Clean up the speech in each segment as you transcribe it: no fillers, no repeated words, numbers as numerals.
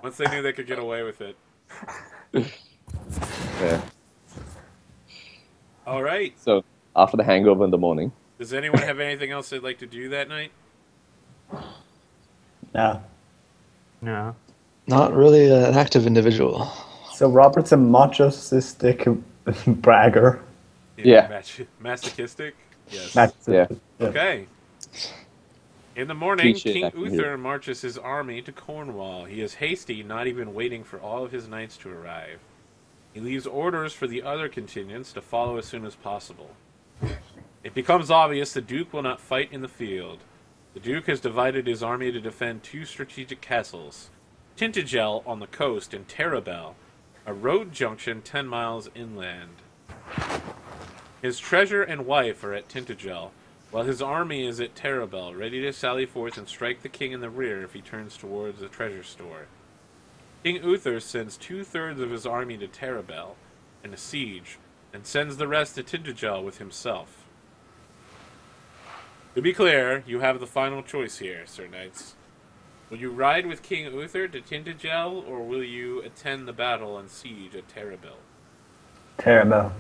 Once they knew they could get away with it. Yeah. All right. So after the hangover in the morning. Does anyone have anything else they'd like to do that night? Yeah. No. Not really an active individual. So Robert's a machistic bragger. Yeah. Masochistic? Yes. That's Yeah. Okay. In the morning, Cliché King acting Uther hero. marches his army to Cornwall. He is hasty, not even waiting for all of his knights to arrive. He leaves orders for the other contingents to follow as soon as possible. It becomes obvious the Duke will not fight in the field. The Duke has divided his army to defend two strategic castles, Tintagel on the coast and Terabel, a road junction 10 miles inland. His treasure and wife are at Tintagel, while his army is at Terabel, ready to sally forth and strike the king in the rear if he turns towards the treasure store. King Uther sends 2/3 of his army to Terabel in a siege, and sends the rest to Tintagel with himself. To be clear, you have the final choice here, Sir Knights. Will you ride with King Uther to Tintagel, or will you attend the battle and siege at Terabel? terrible.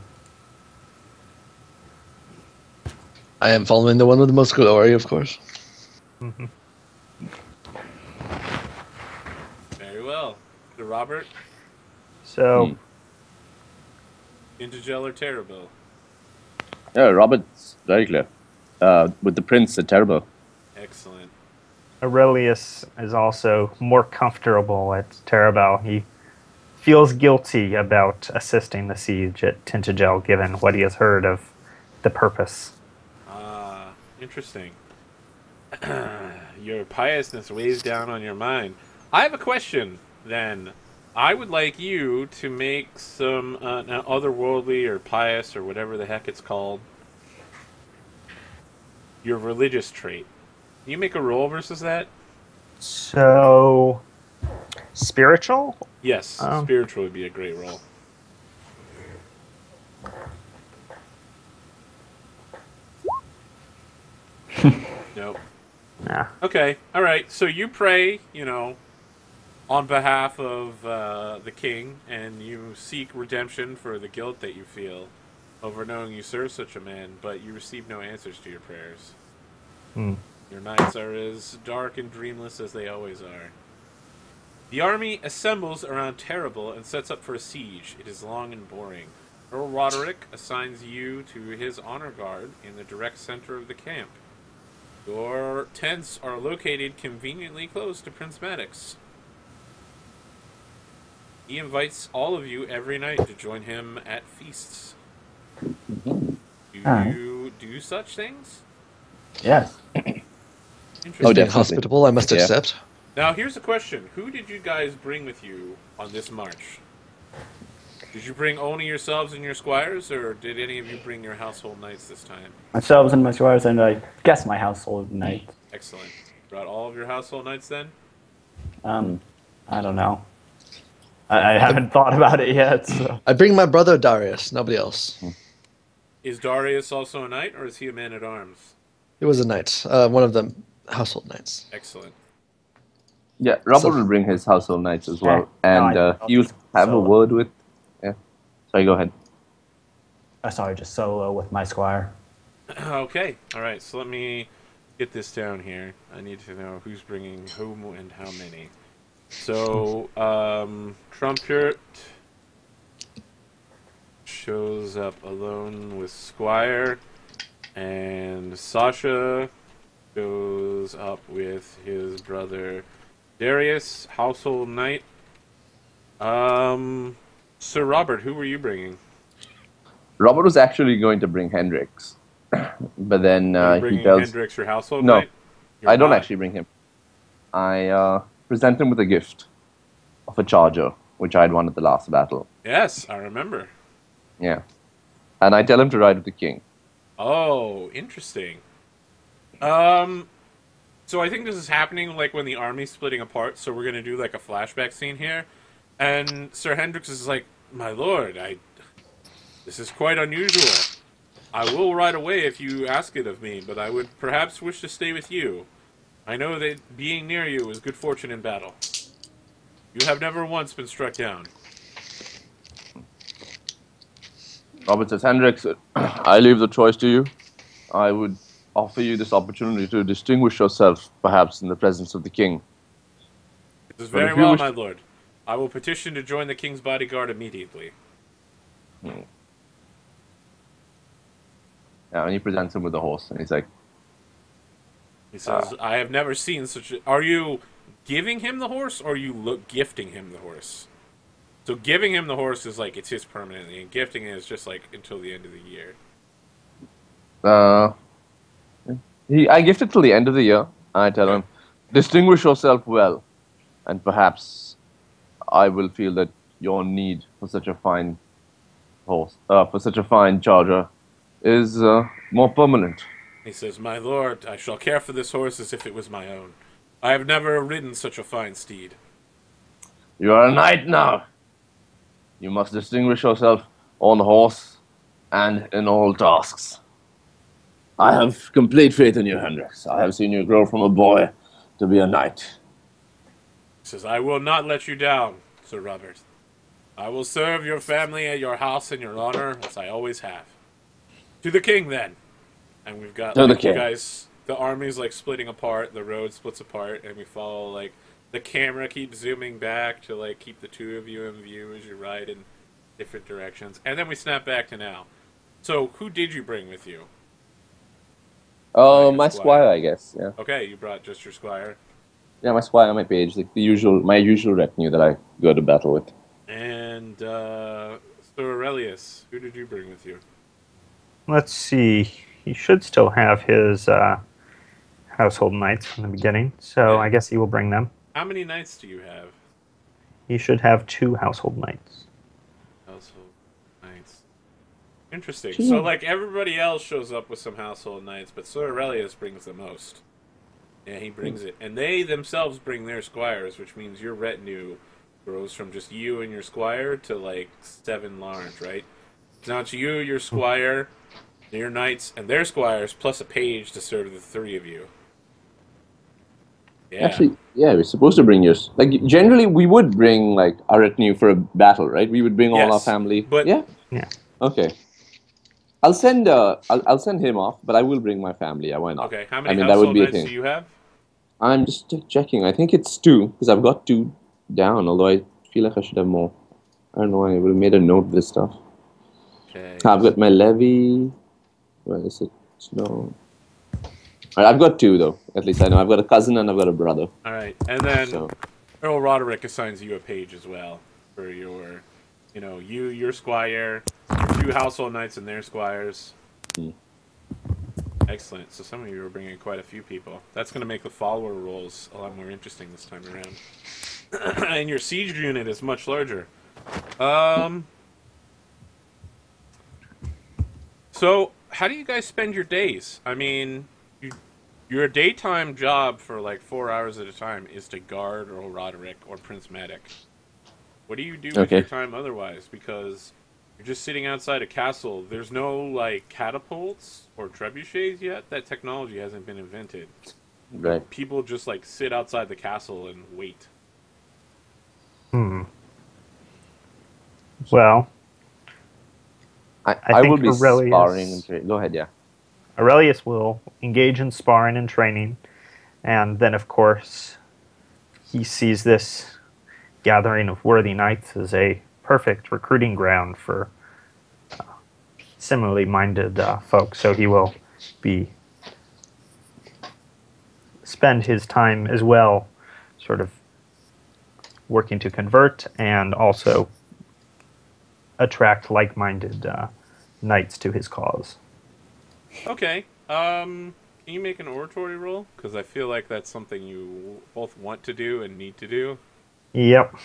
I am following the one with the most glory, of course. Very well. Sir Robert, So, Tintagel or Terabel? Yeah, Robert's very clear. With the prince at Terrible. Excellent. Aurelius is also more comfortable at Terabel. He feels guilty about assisting the siege at Tintagel, given what he has heard of the purpose. Ah, interesting. Your piousness weighs down on your mind. I have a question, then. I would like you to make some now otherworldly or pious or whatever the heck it's called. Your religious trait. Can you make a roll versus that? So, spiritual? Yes, spiritual would be a great roll. Nope. Nah. Okay, all right. So you pray, on behalf of the king, and you seek redemption for the guilt that you feel over knowing you serve such a man, but you receive no answers to your prayers. Your nights are as dark and dreamless as they always are. The army assembles around Terrible and sets up for a siege. It is long and boring. Earl Roderick assigns you to his honor guard in the direct center of the camp. Your tents are located conveniently close to Prince Maddox. He invites all of you every night to join him at feasts. Do you do such things? Yes. Interesting. Being definitely. hospitable, I must Yeah. accept. Now, here's a question. Who did you guys bring with you on this march? Did you bring only yourselves and your squires, or did any of you bring your household knights this time? Myself and my squires, and I guess my household knight. Excellent. Brought all of your household knights then? I don't know. I haven't thought about it yet. So. I bring my brother Darius, nobody else. Is Darius also a knight, or is he a man-at-arms? He was a knight, one of the household knights. Excellent. Yeah, Robert So- will bring his household knights as well. No, And I'll he'll just have a solo. word with... Yeah. Sorry, go ahead. Sorry, just solo with my squire. Okay. All right. So let me get this down here. I need to know who's bringing whom and how many. So, Trumpet shows up alone with Squire, and Sasha goes up with his brother Darius, household knight. Sir Robert, who were you bringing? Robert was actually going to bring Hendrix. But then Are you he bringing tells... Hendrix, your household No, knight? You're I don't not. actually bring him. I present him with a gift of a charger, which I had won at the last battle. Yes, I remember. Yeah. And I tell him to ride with the king. Oh, interesting. So I think this is happening like when the army's splitting apart, so we're gonna do like a flashback scene here. And Sir Hendrix is like, "My lord, this is quite unusual. I will ride away if you ask it of me, but I would perhaps wish to stay with you. I know that being near you is good fortune in battle. You have never once been struck down. Robert says, Hendrix, I leave the choice to you. I would offer you this opportunity to distinguish yourself, perhaps, in the presence of the king. This is very well, my lord. I will petition to join the king's bodyguard immediately. Yeah, and he presents him with the horse, and he's like... He says, I have never seen such a... Are you giving him the horse, or are you gifting him the horse? So giving him the horse is like, it's his permanently, and gifting it is just like, until the end of the year. I gift it till the end of the year. I tell him, distinguish yourself well, and perhaps I will feel that your need for such a fine horse, for such a fine charger, is more permanent. He says, my lord, I shall care for this horse as if it was my own. I have never ridden such a fine steed. You are a knight now. You must distinguish yourself on horse and in all tasks. I have complete faith in you, Hendrix. I have seen you grow from a boy to be a knight. He says, I will not let you down, Sir Robert. I will serve your family at your house in your honor, as I always have. To the king, then. And we've got, like, you guys, the army's, like, splitting apart, the road splits apart, and we follow, like, the camera keeps zooming back to, like, keep the two of you in view as you ride in different directions. And then we snap back to now. So, who did you bring with you? My squire, I guess, yeah. Okay, you brought just your squire. Yeah, my squire, my page, like my usual retinue that I go to battle with. And, Sir Aurelius, who did you bring with you? Let's see. He should still have his household knights from the beginning, so I guess he will bring them. How many knights do you have? He should have 2 household knights. Household knights. Interesting. So, like, everybody else shows up with some household knights, but Sir Aurelius brings the most. Yeah, he brings it. And they themselves bring their squires, which means your retinue grows from just you and your squire to, like, 7 large, right? Now it's you, your squire, your knights, and their squires, plus a page to serve the 3 of you. Yeah. Actually, yeah, we're supposed to bring yours. Like, generally, we would bring, like, our retinue for a battle, right? We would bring all our family. But yeah? Yeah. Okay. I'll send him off, but I will bring my family. Yeah, why not? Okay, how many that household would be a knights thing. do you have? I'm just checking. I think it's 2, because I've got 2 down, although I feel like I should have more. I don't know, I would have made a note of this stuff. Okay. I've got my levy. Where is it? No. All right, I've got 2, though. At least I know. I've got a cousin and I've got a brother. All right, and then So. Earl Roderick assigns you a page as well for your, your squire, your 2 household knights and their squires. Excellent. So some of you are bringing quite a few people. That's going to make the follower rolls a lot more interesting this time around. And your siege unit is much larger. So how do you guys spend your days? I mean, your daytime job for like 4 hours at a time is to guard Earl Roderick or Prince Madoc. What do you do with your time otherwise? Because you're just sitting outside a castle. There's no, like, catapults or trebuchets yet. That technology hasn't been invented. Right. People just, like, sit outside the castle and wait. Well, I will be Aurelius, sparring and training. Go ahead, yeah. Aurelius will engage in sparring and training, and then, of course, he sees this gathering of worthy knights as a perfect recruiting ground for similarly minded folks. So he will spend his time as well sort of working to convert and also attract like-minded knights to his cause. Okay. Can you make an oratory roll? Because I feel like that's something you both want to do and need to do. Yep.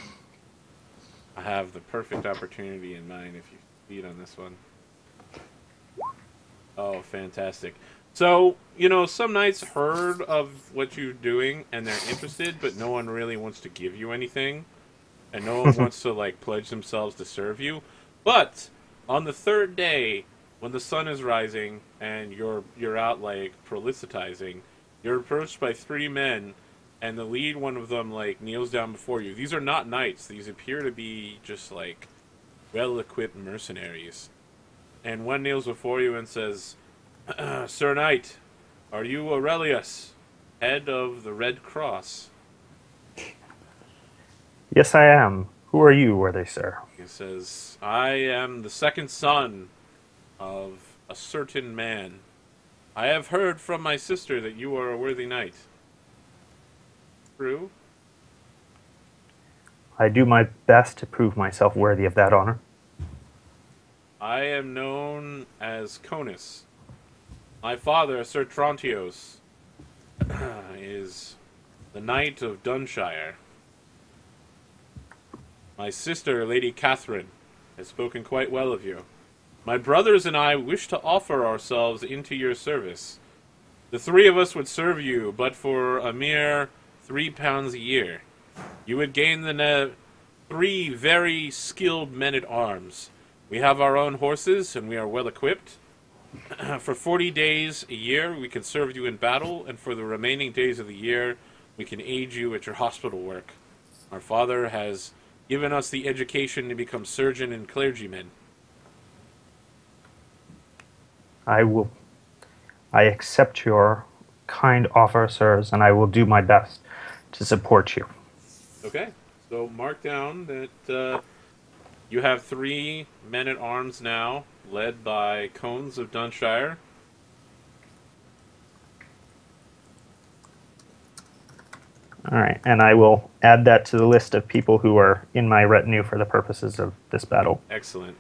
I have the perfect opportunity in mind if you beat on this one. Oh, fantastic. So, some knights heard of what you're doing and they're interested, but no one really wants to give you anything. And no one wants to, like, pledge themselves to serve you. But on the 3rd day, when the sun is rising and you're out, like, prolicitizing, you're approached by 3 men and the lead one of them like kneels down before you. These are not knights. These appear to be just like well-equipped mercenaries. And one kneels before you and says, "Sir Knight, are you Aurelius, head of the Red Cross?" Yes, I am. Who are you, worthy sir? He says, "I am the second son of a certain man. I have heard from my sister that you are a worthy knight." True? I do my best to prove myself worthy of that honor. I am known as Conus. My father, Sir Trontios, is the Knight of Dunshire. My sister, Lady Catherine, has spoken quite well of you. My brothers and I wish to offer ourselves into your service. The three of us would serve you, but for a mere £3 a year. You would gain the 3 very skilled men-at-arms. We have our own horses, and we are well equipped. For 40 days a year, we can serve you in battle, and for the remaining days of the year, we can aid you at your hospital work. Our father has given us the education to become surgeon and clergymen. I accept your kind offer, sirs, and I will do my best to support you. Okay, so mark down that you have 3 men-at-arms now, led by Cones of Dunshire. All right, and I will add that to the list of people who are in my retinue for the purposes of this battle. Excellent.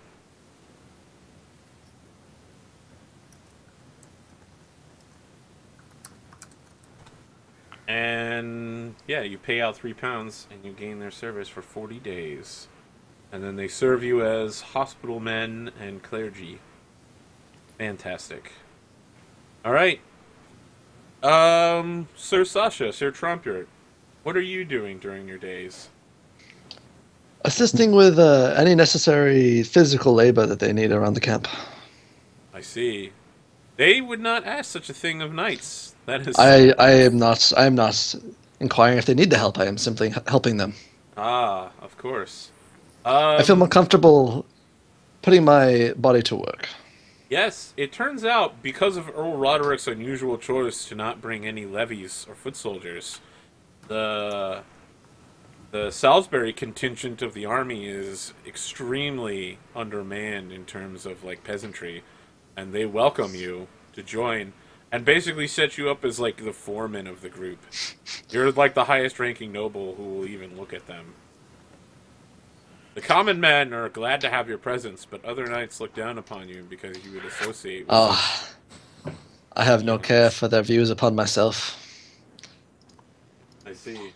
And yeah, you pay out £3 and you gain their service for 40 days. And then they serve you as hospital men and clergy. Fantastic. Alright. Sir Sasha, Sir Trumpert, what are you doing during your days? Assisting with any necessary physical labor that they need around the camp. I see. They would not ask such a thing of knights. That is... I am not inquiring if they need the help. I am simply helping them. Ah, of course. I feel more comfortable putting my body to work. Yes, it turns out, because of Earl Roderick's unusual choice to not bring any levies or foot soldiers, the Salisbury contingent of the army is extremely undermanned in terms of, like, peasantry, and they welcome you to join, and basically set you up as, like, the foreman of the group. You're, like, the highest-ranking noble who will even look at them. The common men are glad to have your presence, but other knights look down upon you because you would associate with them. I have no care for their views upon myself. I see.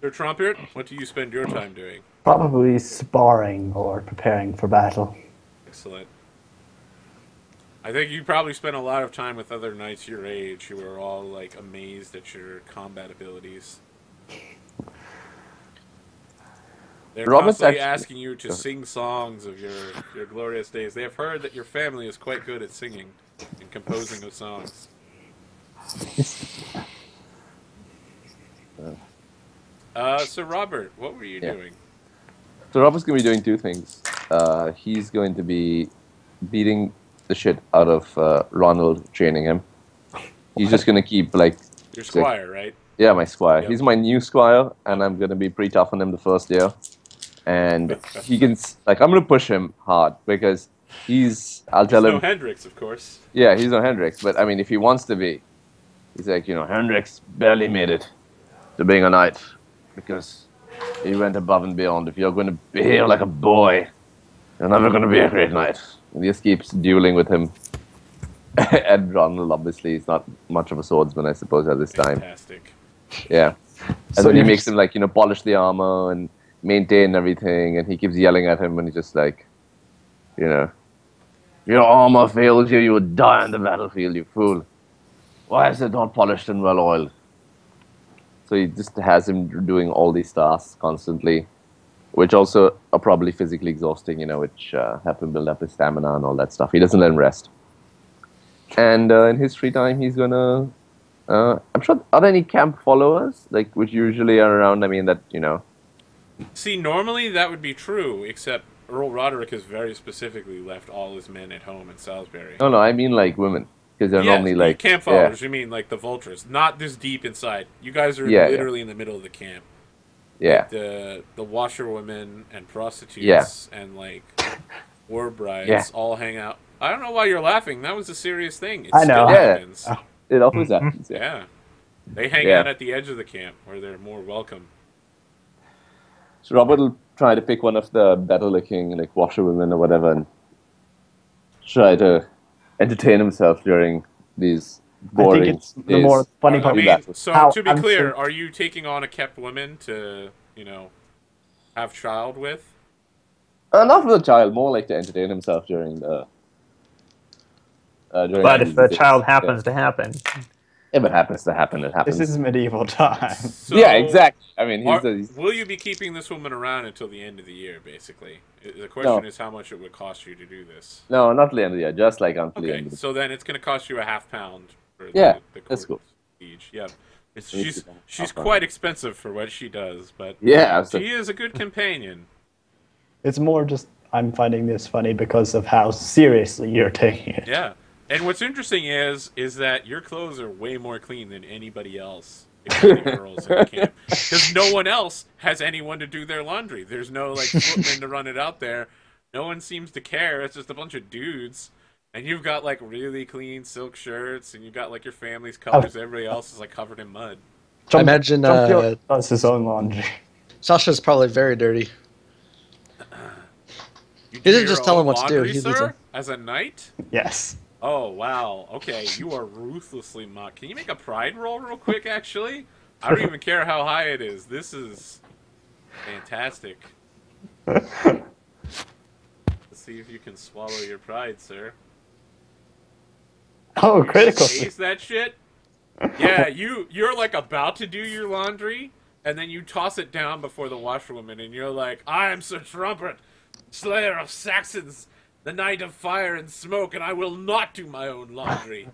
Sir Trumpet, what do you spend your time doing? Probably sparring or preparing for battle. Excellent. I think you probably spend a lot of time with other knights your age who are all, like, amazed at your combat abilities. They're constantly asking you to sing songs of your glorious days. They have heard that your family is quite good at singing and composing of songs. So Robert, what were you doing? So Robert's going to be doing 2 things. He's going to be beating the shit out of Ronald, training him. He's just going to keep, like... Your squire, right? Yeah, my squire. Yep. He's my new squire, and I'm going to be pretty tough on him the first year. And he can, like, I'm going to push him hard because I'll tell him. He's no Hendrix, of course. Yeah, he's no Hendrix, but I mean, if he wants to be, he's like, Hendrix barely made it to being a knight because he went above and beyond. If you're going to behave like a boy, you're never going to be a great knight. And he just keeps dueling with him. And Ronald, obviously, is not much of a swordsman, I suppose, at this time. Fantastic. Yeah. And then he makes him, like, polish the armor and maintain everything, and he keeps yelling at him, and he's just like, if your armor fails you, you would die on the battlefield, you fool. Why is it not polished and well oiled? So he just has him doing all these tasks constantly, which also are probably physically exhausting, which have to build up his stamina and all that stuff. He doesn't let him rest. And in his free time, he's gonna I'm sure. Are there any camp followers, like which usually are around? I mean, that See, normally that would be true, except Earl Roderick has very specifically left all his men at home in Salisbury. No, no. I mean, like women, because they're Yes, normally you like, camp yeah, followers. You mean like the vultures? Not this deep inside. You guys are Yeah, yeah. literally in the middle of the camp. yeah, Like the washerwomen and prostitutes Yeah. and like war brides Yeah. all hang out. I don't know why you're laughing. That was a serious thing. It I know. still Yeah. happens. Oh. It always happens. Yeah. Yeah. They hang Yeah. out at the edge of the camp where they're more welcome. So Robert will try to pick one of the better looking, like washerwomen or whatever, and try to entertain himself during these I boring think it's the days. more funny I part. mean, battles. so How to be clear, uncer- are you taking on a kept woman to, have child with? Not for the child, more like to entertain himself during the. But if these the days. child happens to happen, If it happens to happen, it happens. This is medieval times. So, Yeah, exactly. I mean, he's will you be keeping this woman around until the end of the year, basically? The question No. is how much it would cost you to do this. no, not the end of the year, just like until the Okay, end of the so then it's going to cost you a £50 for Yeah, the that's court cool. siege. Yeah, Needs she's to be she's £50. quite expensive for what she does, but Yeah, so, she is a good companion. It's more just I'm finding this funny because of how seriously you're taking it. Yeah, and what's interesting is that your clothes are way more clean than anybody else, including girls in the camp, because no one else has anyone to do their laundry. There's no like footman to run it out there. No one seems to care. It's just a bunch of dudes. And you've got like really clean silk shirts, and you've got like your family's colors. Everybody else is like covered in mud. I imagine John does his own laundry. Sasha's probably very dirty. You He do didn't just your tell own him what to do. laundry, He did sir, some- as a knight. Yes. Oh wow. Okay, you are ruthlessly mocked. Can you make a pride roll real quick? Actually, I don't even care how high it is. This is fantastic. Let's see if you can swallow your pride, sir. Oh, critical. Taste that shit. Yeah, you're like about to do your laundry, and then you toss it down before the washerwoman, and you're like, "I am Sir Trumpet, Slayer of Saxons, the Knight of Fire and Smoke, and I will not do my own laundry."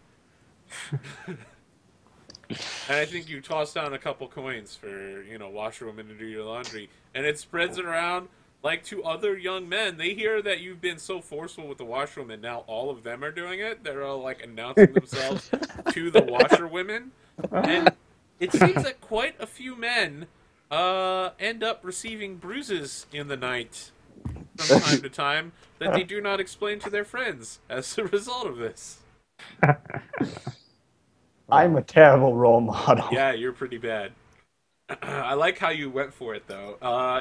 And I think you toss down a couple coins for, washerwoman to do your laundry, and it spreads it around like to other young men. They hear that you've been so forceful with the washerwoman, now all of them are doing it. They're all like announcing themselves to the washerwomen, and it seems that quite a few men end up receiving bruises in the night from time to time that they do not explain to their friends as a result of this. I'm a terrible role model. Yeah, you're pretty bad. I like how you went for it, though.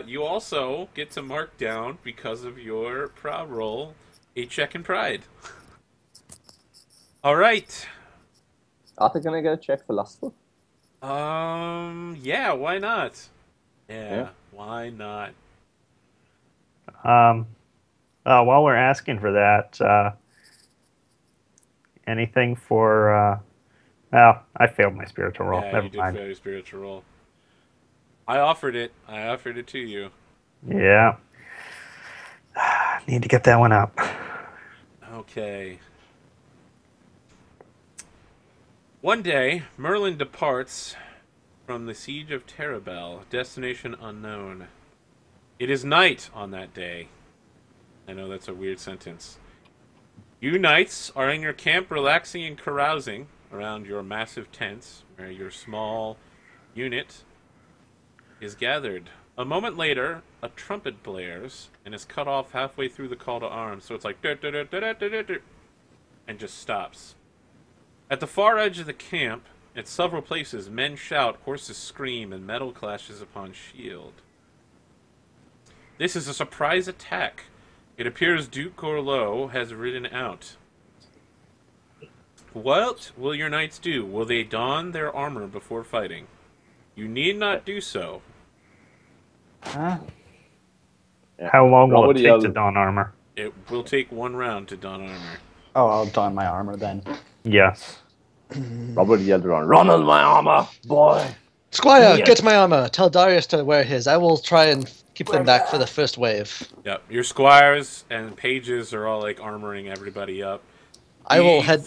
You also get to mark down, because of your proud roll, a check in pride. All right. Arthur, can I get a check for lustful? Yeah, why not? Yeah, Yeah. why not? while we're asking for that, anything for? Well, I failed my spiritual roll. Yeah, Never you did mind. fail your spiritual roll. I offered it to you. Yeah. Need to get that one up. Okay. One day, Merlin departs from the siege of Terabel, destination unknown. It is night on that day. I know that's a weird sentence. You knights are in your camp relaxing and carousing around your massive tents, where your small unit is gathered. A moment later, a trumpet blares and is cut off halfway through the call to arms, so it's like and just stops. At the far edge of the camp, at several places, men shout, horses scream, and metal clashes upon shield. This is a surprise attack. It appears Duke Gorlo has ridden out. What will your knights do? Will they don their armor before fighting? You need not do so. Huh? Yeah. How long will it Robert take yelled- to don armor? It will take one round to don armor. Oh, I'll don my armor then. Yes. Robert yelled around, "Run on my armor, boy!" Squire, get my armor. Tell Darius to wear his. I will try and keep them back for the first wave. Yep, your squires and pages are all like armoring everybody up. I will head.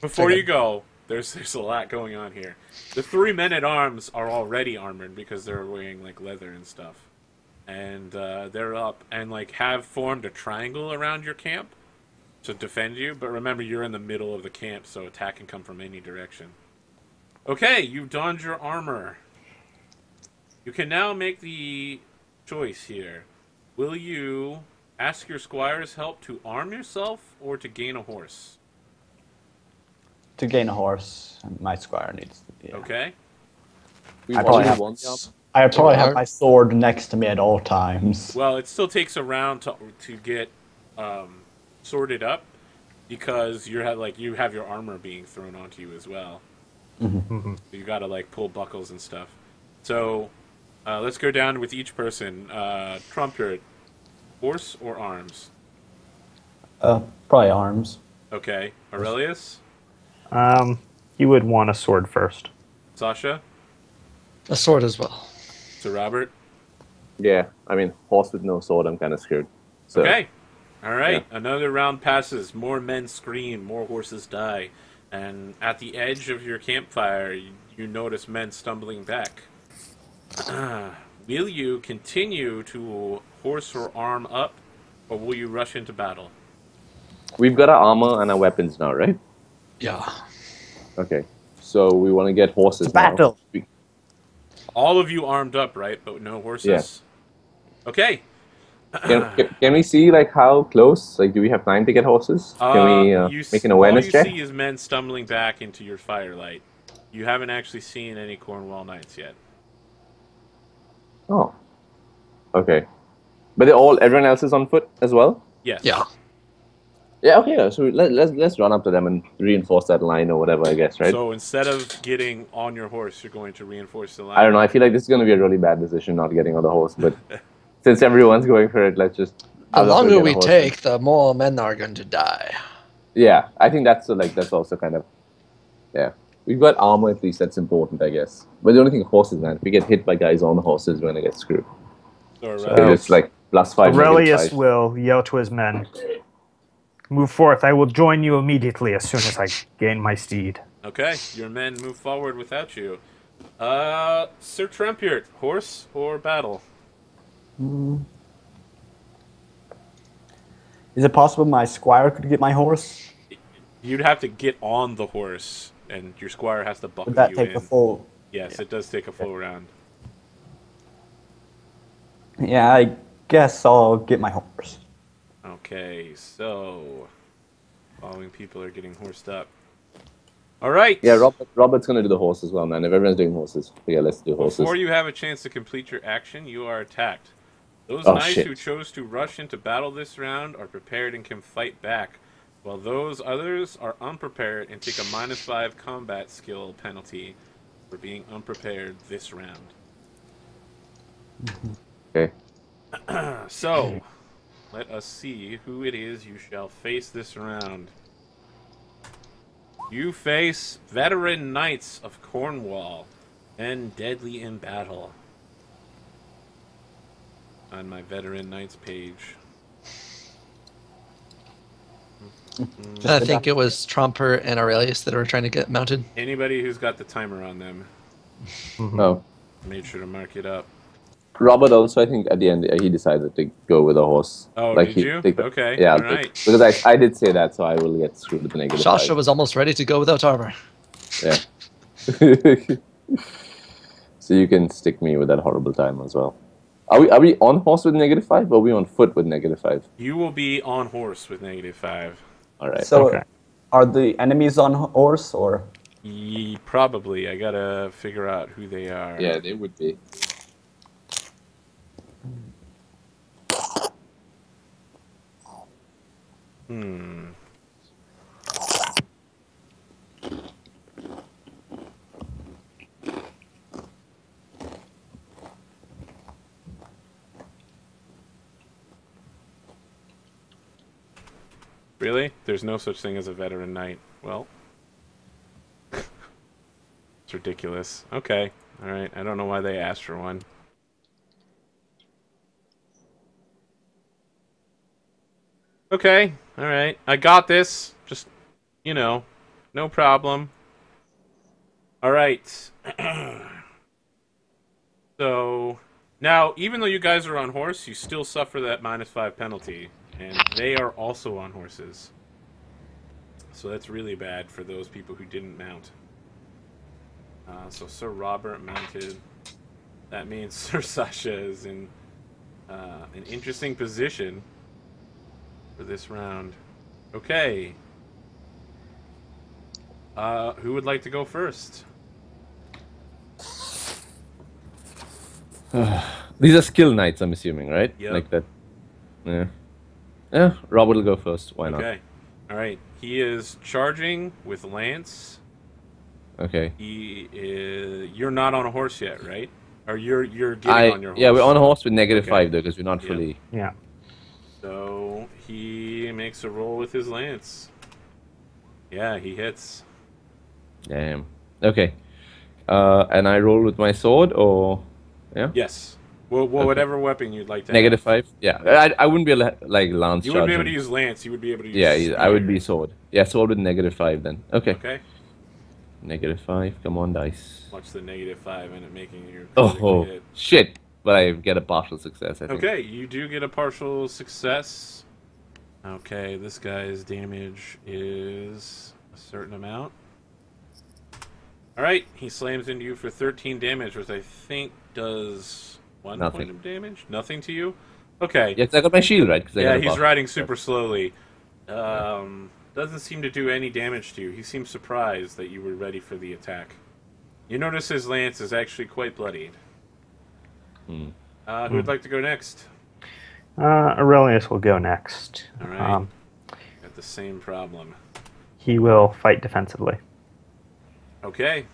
Before you go, There's a lot going on here. The 3 men-at-arms are already armored because they're wearing like leather and stuff, and they're up and like have formed a triangle around your camp to defend you. But remember, you're in the middle of the camp, so attack can come from any direction. Okay, you've donned your armor. You can now make the choice here. Will you ask your squire's help to arm yourself or to gain a horse? To gain a horse, my squire needs to be. Okay. We I probably already have, won the armor. I probably have Sure. my sword next to me at all times. Well, it still takes a round to get sorted up because you have your armor being thrown onto you as well. Mhm. You got to like pull buckles and stuff. So let's go down with each person. Trumpet, horse or arms? Probably arms. Okay. Aurelius, You would want a sword first. Sasha, A sword as well. Sir Robert. Yeah, I mean, horse with no sword, I'm kind of screwed. So, Okay. All right. Another round passes. More men scream. More horses die. And at the edge of your campfire, you notice men stumbling back. Will you continue to horse or arm up, or will you rush into battle? we've got our armor and our weapons now, right? Yeah. Okay. So we want to get horses Battle. now. All of you armed up, right? But no horses? Yeah. Okay. Can we see like how close? Like, do we have time to get horses? Can we make an awareness check? All you see is men stumbling back into your firelight. You haven't actually seen any Cornwall Knights yet. Oh. Okay. But everyone else is on foot as well? Yes. Yeah. Yeah, okay. So let's run up to them and reinforce that line or whatever, I guess, right? So instead of getting on your horse, you're going to reinforce the line. I don't know. I feel like this is going to be a really bad decision not getting on the horse, but since everyone's going for it, let's just... The I'll longer get a we horse take, the more men are going to die. Yeah, I think that's also kind of... Yeah. We've got armor, at least. That's important, I guess. But the only thing, horses, man. If we get hit by guys on the horses, we're going to get screwed. So, So it's like +5, Aurelius -5. will yell to his men, "Move forth. I will join you immediately as soon as I gain my steed." Okay, your men move forward without you. Sir Trempiert, horse or battle? Is it possible my squire could get my horse? You'd have to get on the horse, and your squire has to buckle Would that you take in. the full? Yes, it does take a full round. Yeah, I guess I'll get my horse. Okay, so following people are getting horsed up. All right. Yeah, Robert's going to do the horse as well, man. If everyone's doing horses. Yeah, let's do horses. Before you have a chance to complete your action, you are attacked. Those Oh, knights shit. who chose to rush into battle this round are prepared and can fight back, while those others are unprepared and take a -5 combat skill penalty for being unprepared this round. Okay. So, let us see who it is you shall face this round. You face veteran knights of Cornwall and deadly in battle. On my veteran knights page. I think it was Trumper and Aurelius that were trying to get mounted. Anybody who's got the timer on them, Oh. made sure to mark it up. Robert also, I think, at the end, he decided to go with a horse. Oh, like did he- you? take the- Okay, Yeah, alright. because I did say that, so I will get screwed with the -5. Shasha was almost ready to go without armor. Yeah. So you can stick me with that horrible time as well. Are we on horse with -5, or are we on foot with -5? You will be on horse with -5. All right. So, Okay. are the enemies on horse or? Probably. I gotta figure out who they are. Yeah, they would be. Hmm. Really? There's no such thing as a veteran knight. Well, it's ridiculous. Okay. All right. I don't know why they asked for one. Okay. All right. I got this. Just, no problem. All right. So now, even though you guys are on horse, you still suffer that -5 penalty, and they are also on horses. So that's really bad for those people who didn't mount. So Sir Robert mounted. That means Sir Sasha is in an interesting position for this round. Okay. Who would like to go first? These are skill knights, I'm assuming, right? Yep. Like that. Yeah. Yeah, Robert will go first. Why not? Okay. All right. He is charging with lance. Okay. He is. You're not on a horse yet, right? Or you're getting on your horse. Yeah, we're on a horse with -5 Okay. though, because we're not Yep. fully. Yeah. So he makes a roll with his lance. Yeah, he hits. Damn. Okay. And I roll with my sword, or yeah. Yes. Well, Okay. whatever weapon you'd like to have. -5. Yeah. I wouldn't be able to, like lance You wouldn't be able charging. to use lance. You would be able to use. Yeah, I would spear. be sword. Yeah, sword with -5 then. Okay. Okay. -5. Come on, dice. Watch the -5 and it making you Oh, critically hit. shit! But I get a partial success. I think. Okay, you do get a partial success. Okay, this guy's damage is a certain amount. Alright, he slams into you for 13 damage, which I think does 1 Nothing. point of damage? Nothing to you? Okay. Yeah, 'cause I got my shield right. 'Cause I Yeah, got a he's buff. riding super slowly. Doesn't seem to do any damage to you. He seems surprised that you were ready for the attack. You notice his lance is actually quite bloodied. Hmm. Who would like to go next? Aurelius will go next. All right. Got the same problem. He will fight defensively. Okay.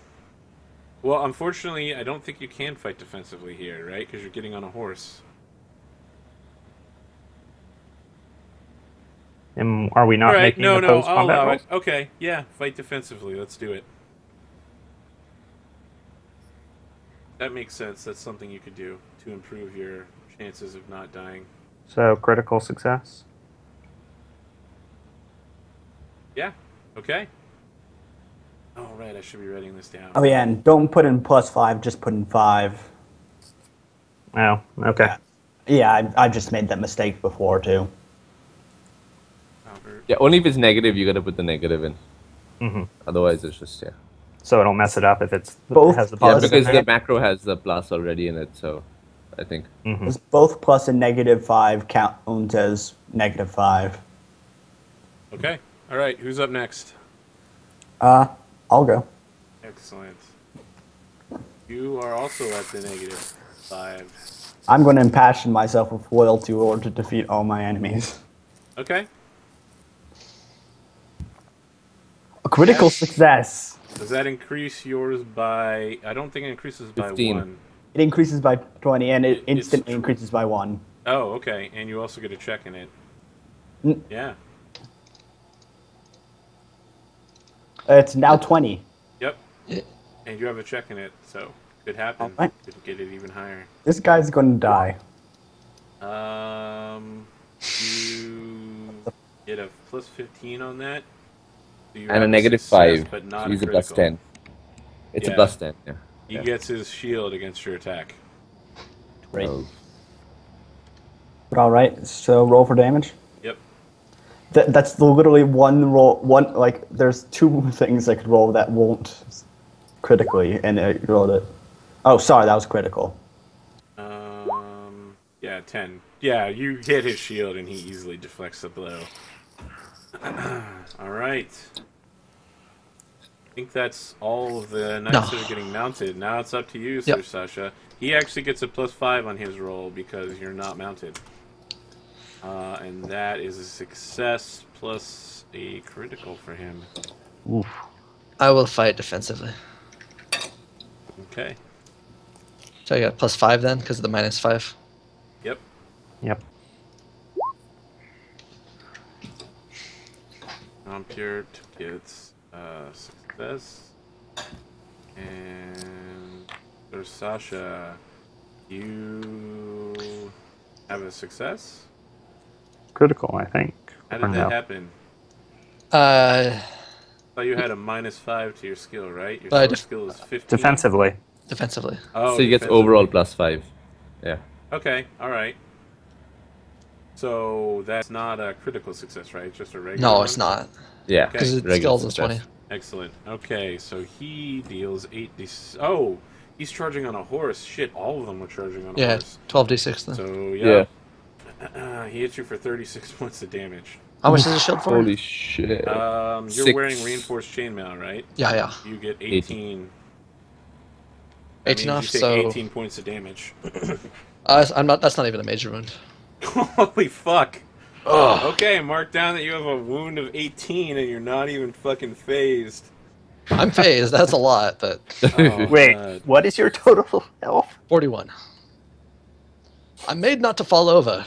Well, unfortunately, I don't think you can fight defensively here, right? Because you're getting on a horse. And are we not All right, making no, opposed I'll combat allow rolls? it. Okay, yeah, fight defensively. Let's do it. That makes sense. That's something you could do to improve your chances of not dying. So critical success. Yeah. Okay. Oh, right. I should be writing this down. Oh yeah, and don't put in +5, just put in 5. Oh, okay. Yeah, I just made that mistake before too. Albert. Yeah, only if it's negative, you gotta put the negative in. hmm Otherwise, it's just yeah. So it'll mess it up if it's Both? has the Yeah, positive. because in the it. macro has the plus already in it, so I think. Mhm. Does both plus and -5 count as -5? Okay. All right. Who's up next? I'll go. Excellent. You are also at the -5. I'm going to impassion myself with loyalty in order to defeat all my enemies. Okay. A critical success. Does that increase yours by... I don't think it increases by 15. 1. It increases by 20, and it It's instantly true. increases by 1. Oh, okay. And you also get a check in it. Mm. Yeah. It's now 20. Yep. And you have a check in it, so could happen. Alright. Could get it even higher. This guy's going to die. You get a plus 15 on that. So you And a have success, -5. but So not use a a plus critical. 10. It's Yeah. a plus 10, yeah. He Yeah. gets his shield against your attack. Great. Oh. But alright, so roll for damage. Yep. That's literally one roll. Like, there's 2 things I could roll that won't critically, and I rolled it. Oh, sorry, that was critical. Yeah, 10. Yeah, you hit his shield and he easily deflects the blow. Alright. I think that's all of the knights that are getting mounted. Now it's up to you, Sir Yep. Sasha. He actually gets a +5 on his roll because you're not mounted. And that is a success plus a critical for him. Oof. I will fight defensively. Okay. So I got +5 then, because of the -5. Yep. Yep. Compure gets success. And Sir Sasha, you have a success? Critical, I think. How Or did no? that happen? thought you had a -5 to your skill, right? Your But I sword skill is 15. Defensively. Defensively. Oh, So he gets defensively. overall +5. Yeah. Okay, all right. So that's not a critical success, right? It's just a regular No, one? it's not. Yeah. Okay. Because its regular skills is success. 20. Excellent. Okay, so he deals 8d. Oh, he's charging on a horse. Shit, all of them were charging on a Yeah, horse. 12d6 then. So, Yeah. he hits you for 36 points of damage. How much is the shield for? Holy shit. You're 6. wearing reinforced chainmail, right? Yeah, yeah. You get 18. 18 That means off, you take so 18 points of damage. I'm not. That's not even a major wound. Holy fuck. Ugh. Okay, mark down that you have a wound of 18 and you're not even fucking phased. I'm phased. That's a lot, but Oh, Wait, God. what is your total health? 41. I'm made not to fall over.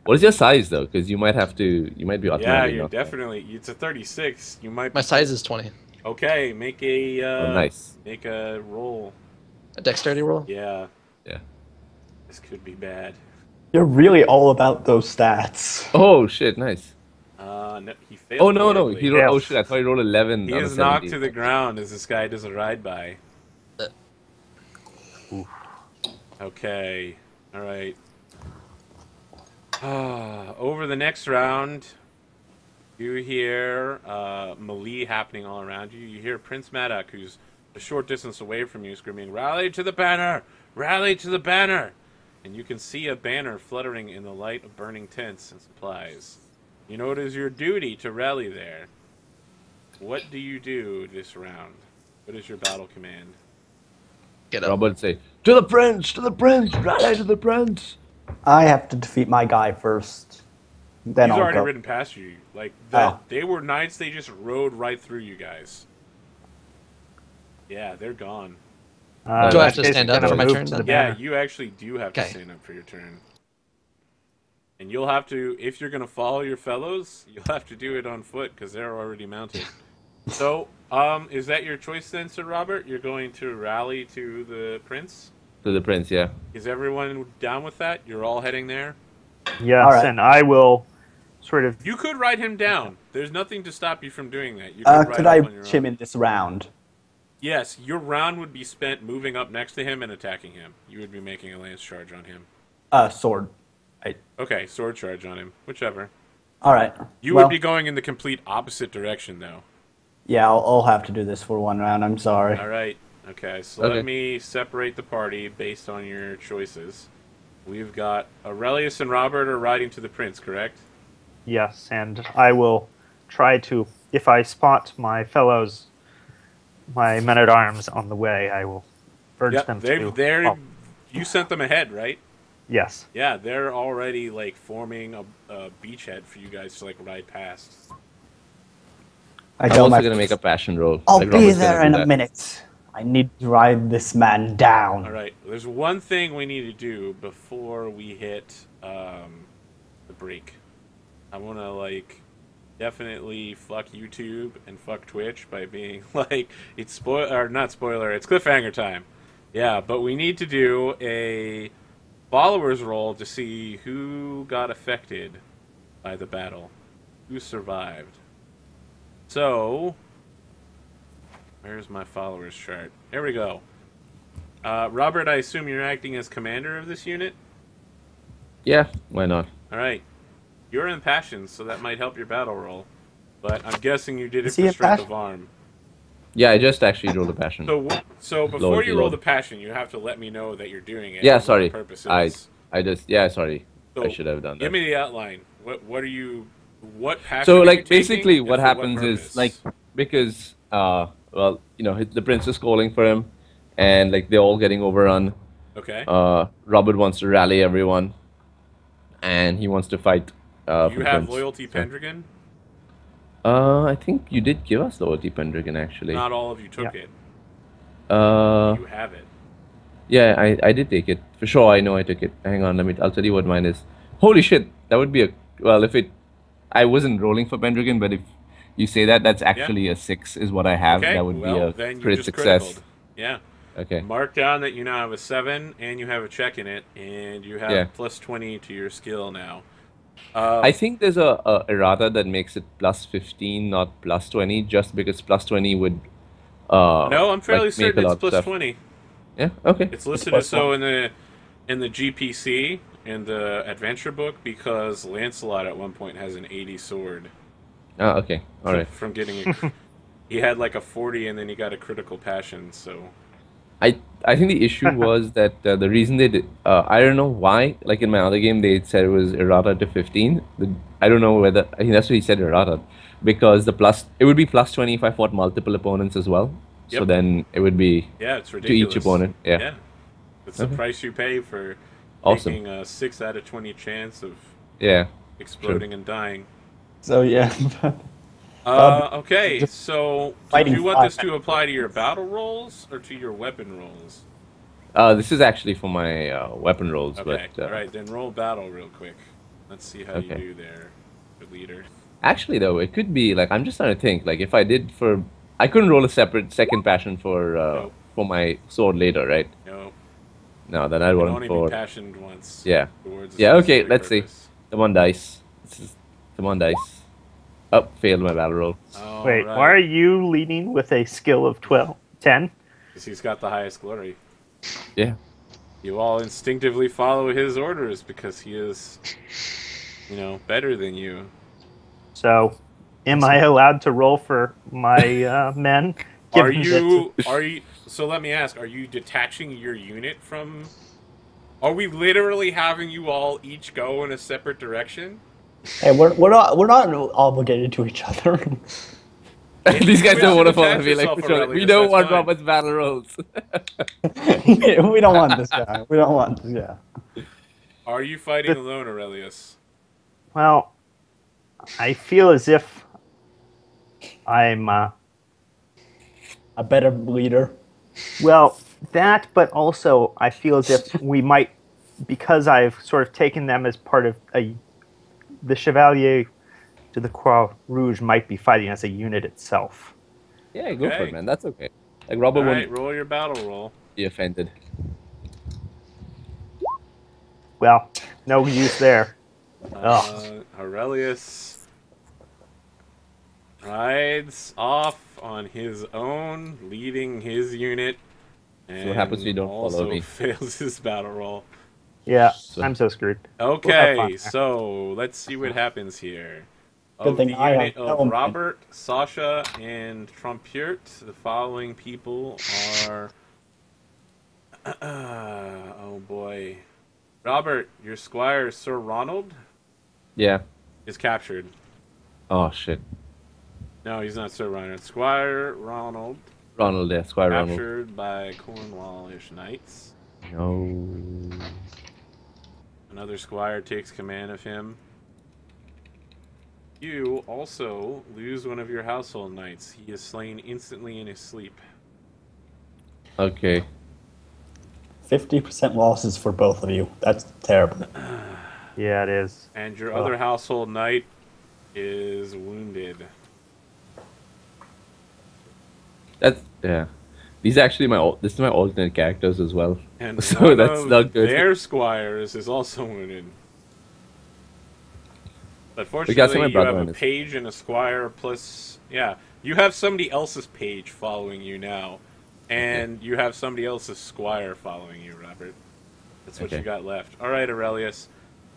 What is your size though? Because you might be Yeah, automatically you're knocked out. definitely. It's a 36. You might. My size is 20. Okay, make a. Oh, nice. Make a roll. A dexterity roll. Yeah, Yeah. this could be bad. You're really all about those stats. Oh shit, nice. No, he failed. Oh no, horribly. he rolled, oh shit, I thought he rolled 11. He on a is knocked 17. to the ground as this guy does a ride by. Okay, all right. Over the next round, you hear melee happening all around you. You hear Prince Madak, who's a short distance away from you, screaming, "Rally to the banner! Rally to the banner!" And you can see a banner fluttering in the light of burning tents and supplies. You know it is your duty to rally there. What do you do this round? What is your battle command? Get up. Robert say, to the prince, rally to the prince. I have to defeat my guy first. Then He's I'll already go. ridden past you. Like, Oh. they were knights, they just rode right through you guys. Yeah, they're gone. Do I have to that stand is up gonna for my move turn to the then? Yeah, banner. you actually do have to Okay. stand up for your turn. And you'll have to, if you're going to follow your fellows, you'll have to do it on foot because they're already mounted. So, is that your choice then, Sir Robert? You're going to rally to the prince? To the prince, yeah. Is everyone down with that? You're all heading there? Yes, All right. and I will sort of. You could ride him down. There's nothing to stop you from doing that. You ride Could I off on your reach him own. in this round? Yes, your round would be spent moving up next to him and attacking him. You would be making a lance charge on him. Sword. Okay, sword charge on him. Whichever. All right. You Well, would be going in the complete opposite direction, though. Yeah, I'll have to do this for one round. I'm sorry. All right. Okay, so Okay. let me separate the party based on your choices. We've got Aurelius and Robert are riding to the prince, correct? Yes, and I will try to. If I spot my fellows, my men at arms on the way, I will urge them to. they're. You sent them ahead, right? Yes. Yeah, they're already like forming a beachhead for you guys to like ride past. I I'm tell also my going to make a passion roll. I'll Like be Robert's there gonna in do a that. minute. I need to ride this man down. All right. There's one thing we need to do before we hit the break. I want to like definitely fuck YouTube and fuck Twitch by being like it's not spoiler. It's cliffhanger time. Yeah, but we need to do a followers roll to see who got affected by the battle, who survived. So, where's my followers chart? There we go. Robert, I assume you're acting as commander of this unit? Yeah, why not? Alright. You're in passions, so that might help your battle roll. But I'm guessing you did it Is he for in strength passion? of arm. Yeah, I just actually rolled a passion. So before Lord, you roll Lord. the passion, you have to let me know that you're doing it. Yeah, and what sorry. the purpose I is. sorry. So, I should have done that. Give me the outline. What are you? What passion? So are like you taking, basically and what for happens is purpose? like because well, you know, the prince is calling for him and like they're all getting overrun. Okay. Robert wants to rally everyone and he wants to fight for you the have prince. loyalty So- Pendragon? I think you did give us loyalty Pendragon actually. Not all of you took Yeah. it. Uh You have it. yeah, I did take it. For sure I know I took it. Hang on, I'll tell you what mine is. Holy shit, that would be I wasn't rolling for Pendragon, but if you say that, that's actually a 6 is what I have. Okay. That would well, be a then you crit just success. criticaled. Yeah. Okay. Mark down that you now have a 7 and you have a check in it, and you have Yeah. plus 20 to your skill now. I think there's a errata that makes it plus 15, not plus 20, just because plus 20 would No, I'm fairly like make a certain it's lot of plus stuff. 20. Yeah. Okay. It's It's listed as plus so one. in the GPC in the adventure book because Lancelot at one point has an 80 sword Ah. Okay. All right. from getting a. He had like a 40 and then he got a critical passion. So I think the issue was that the reason they did, I don't know why, like in my other game, they said it was errata to 15. I don't know whether, I think that's what he said, errata. Because it would be plus 20 if I fought multiple opponents as well. So yep, then it would be yeah, it's to each ridiculous. opponent. Yeah. Yeah, it's the Okay. price you pay for Awesome. taking a 6 out of 20 chance of Yeah. exploding and dying. So yeah. Uh, Okay, just so did fighting you want fire. this to apply to your battle rolls or to your weapon rolls? This is actually for my weapon rolls, Okay, but alright, then roll battle real quick. Let's see how you okay. do there, good leader. Actually, though, it could be like I'm just trying to think. Like if I did for, I couldn't roll a separate second passion Nope, for my sword later, right? nope. No, then I You can roll only be for passioned once yeah, towards a yeah. Okay, specific let's see. purpose. Come on, dice. Come on, dice. Oh, failed my battle roll. Wait, why are Alright, you leading with a skill of 12, 10? because he's got the highest glory. Yeah. You all instinctively follow his orders because he is, better than you. So, am I allowed to roll for my men? Are Given that, you, are you, so let me ask, are you detaching your unit from, are we literally having you all each go in a separate direction? Hey, we're not obligated to each other. These If you guys wish don't to want to follow detach me like yourself, each other. We Aurelius, don't that's want fine. Robert's battle rolls. we don't want this guy. We don't want this guy. Are you fighting alone, Aurelius? well, I feel as if I'm, A better leader. well, that, but also I feel as if we might, because I've sort of taken them as part of the Chevalier de the Croix Rouge might be fighting as a unit itself. Yeah, go for it, Okay. man. That's okay. Like Robert Alright, wouldn't roll your battle roll. be offended. Well, no use there. Aurelius rides off on his own, leading his unit, and what happens if you don't follow also me? fails his battle roll. Yeah, So- I'm so screwed. Okay, fun. so let's see what happens here. Good Of thing the I have unit of helmet. Robert, Sasha, and Trompiert, the following people are. Oh boy. Robert, your squire, Sir Ronald, Yeah. is captured. Oh shit. No, he's not Sir Ronald. Squire Ronald, Ronald, yeah, Squire Ronald. captured by Cornwallish knights. No. Another squire takes command of him. You also lose one of your household knights. He is slain instantly in his sleep. Okay. 50% losses for both of you. That's terrible. Yeah, it is. And your other household knight is wounded. That's yeah. These are actually this is my alternate characters as well. And So one that's of not good. their squires is also wounded. But We got some fortunately, of my you brother have on a this. page and a squire plus... Yeah, you have somebody else's page following you now. And you have somebody else's squire following you, Robert. That's what Okay. you got left. Alright, Aurelius.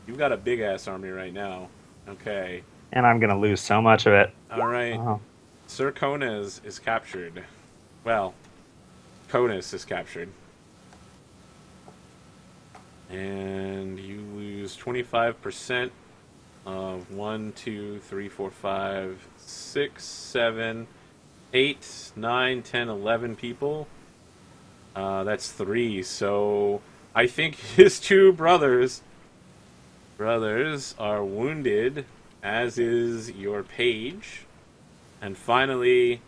You've got a big-ass army right now. Okay. And I'm going to lose so much of it. Alright. Oh. Sir Cones is captured. Well, Conus is captured. And you lose 25% of 1, 2, 3, 4, 5, 6, 7, 8, 9, 10, 11 people. That's 3. So I think his two brothers are wounded, as is your page. And finally,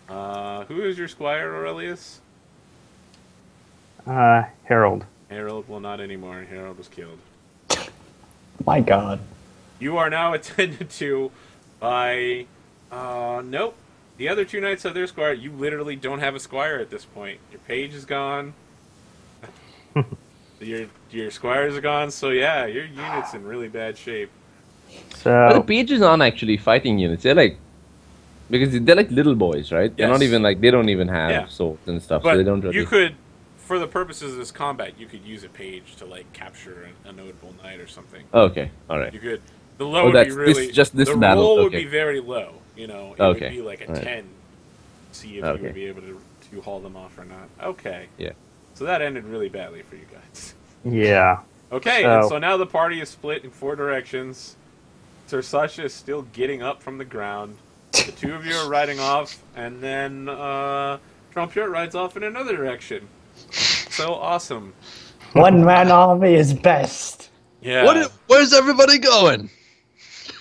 who is your squire, Aurelius? Harold. Harold, well, not anymore. Harold was killed. My God. You are now attended to by, nope. The other two knights have their squire. You literally don't have a squire at this point. Your page is gone. Your squires are gone. So yeah, your unit's in really bad shape. But the So pages aren't actually fighting units. They're like, because they're like little boys, right? They're not Yes. even like, they don't even have Yeah. swords and stuff, But so they don't really. you could, for the purposes of this combat, you could use a page to like capture a notable knight or something. Okay, all right. You could. The low would be that's really. just this the battle. roll would Okay. be very low. You know, it Okay. would be like a Alright. 10. See if you Okay. would be able to haul them off or not. Okay. Yeah. So that ended really badly for you guys. yeah, Okay, and So- so now the party is split in 4 directions. Sir Sasha is still getting up from the ground. The two of you are riding off, and then Trompier rides off in another direction. So awesome. One man army is best. Yeah. Where's everybody going?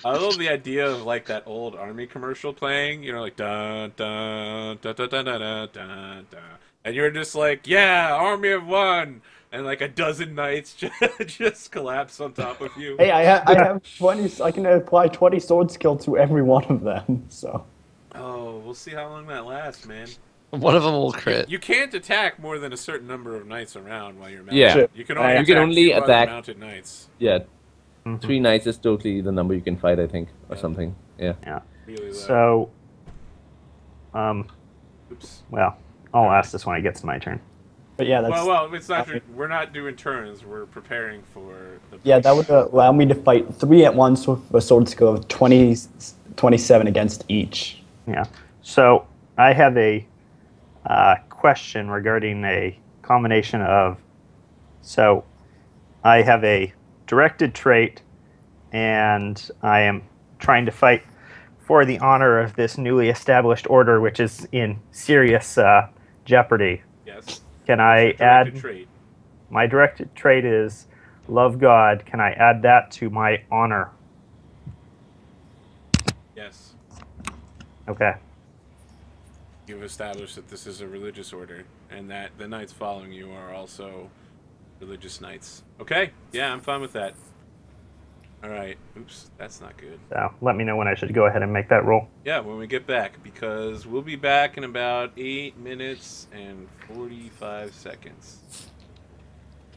I love the idea of like that old army commercial playing, you know, like dun dun dun dun dun dun dun dun, dun. And you're just like, yeah, army of one, and like a dozen knights just collapse on top of you. Hey, I have 20. I can apply 20 sword skill to every one of them. So Oh, we'll see how long that lasts, man. One of them will crit. You can't attack more than a certain number of knights around while you're mounted. Yeah. Sure. You can only You attack can only 2 other attack- mounted knights. Yeah, mhm. 3 knights is totally the number you can fight, I think, or Yeah. something. Yeah. yeah. Really low. So, Oops. well, I'll ask this when it gets to my turn. but yeah, that's Well, it's not. We're not doing turns. We're preparing for the. yeah, that would allow me to fight 3 at once with a sword skill of 27 against each. Yeah. So I have a question regarding a combination of. So I have a directed trait, and I am trying to fight for the honor of this newly established order, which is in serious jeopardy. Yes. Can I Directed add trait. my directed trait is love God? Can I add that to my honor? Yes. Okay. You've established that this is a religious order, and that the knights following you are also religious knights. Okay. Yeah, I'm fine with that. All right. Oops, that's not good. So let me know when I should go ahead and make that roll. Yeah, when we get back, because we'll be back in about 8 minutes and 45 seconds.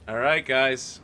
All right, guys.